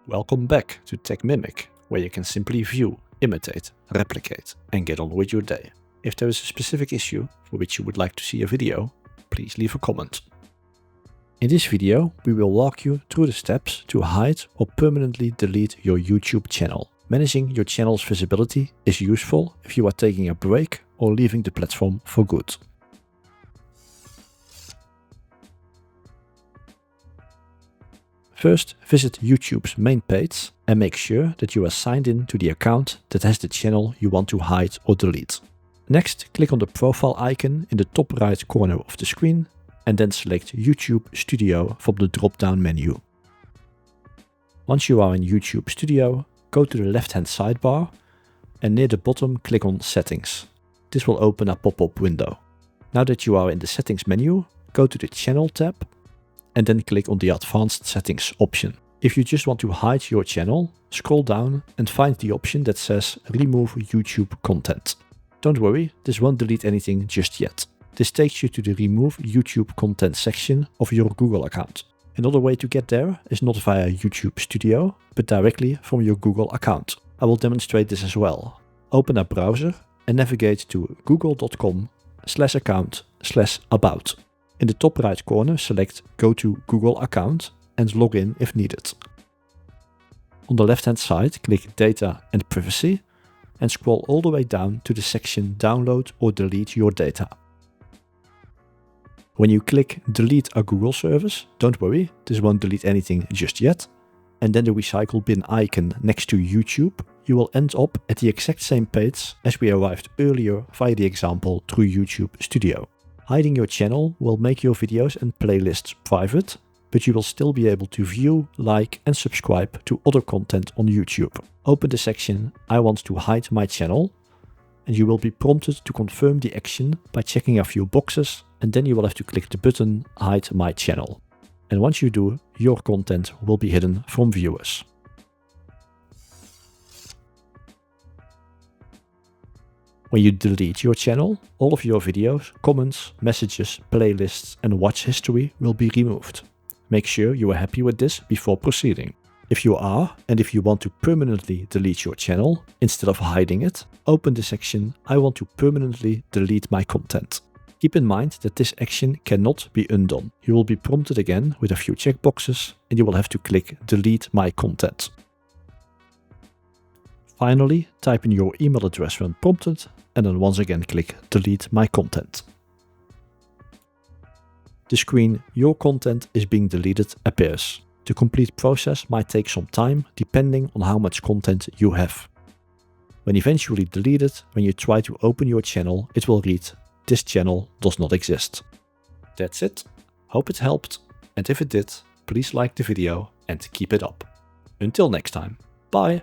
Welcome back to TECHMIMIC, where you can simply view, imitate, replicate, and get on with your day. If there is a specific issue for which you would like to see a video, please leave a comment. In this video, we will walk you through the steps to hide or permanently delete your YouTube channel. Managing your channel's visibility is useful if you are taking a break or leaving the platform for good. First, visit YouTube's main page and make sure that you are signed in to the account that has the channel you want to hide or delete. Next, click on the profile icon in the top right corner of the screen and then select YouTube Studio from the drop-down menu. Once you are in YouTube Studio, go to the left-hand sidebar and near the bottom click on Settings. This will open a pop-up window. Now that you are in the Settings menu, go to the Channel tab and then click on the Advanced Settings option. If you just want to hide your channel, scroll down and find the option that says Remove YouTube Content. Don't worry, this won't delete anything just yet. This takes you to the Remove YouTube Content section of your Google account. Another way to get there is not via YouTube Studio, but directly from your Google account. I will demonstrate this as well. Open a browser and navigate to google.com/account/about. In the top right corner, select Go to Google Account and log in if needed. On the left-hand side, click Data and Privacy and scroll all the way down to the section Download or Delete Your Data. When you click Delete a Google service, don't worry, this won't delete anything just yet, and then the recycle bin icon next to YouTube, you will end up at the exact same page as we arrived earlier via the example through YouTube Studio. Hiding your channel will make your videos and playlists private, but you will still be able to view, like and subscribe to other content on YouTube. Open the section I want to hide my channel and you will be prompted to confirm the action by checking a few boxes, and then you will have to click the button Hide My Channel. And once you do, your content will be hidden from viewers. When you delete your channel, all of your videos, comments, messages, playlists and watch history will be removed. Make sure you are happy with this before proceeding. If you are, and if you want to permanently delete your channel, instead of hiding it, open the section I want to permanently delete my content. Keep in mind that this action cannot be undone. You will be prompted again with a few checkboxes and you will have to click Delete My Content. Finally, type in your email address when prompted and then once again click Delete My Content. The screen Your content is being deleted appears. The complete process might take some time depending on how much content you have. When eventually deleted, when you try to open your channel, it will read, "This channel does not exist." That's it. Hope it helped, and if it did, please like the video and keep it up. Until next time, bye!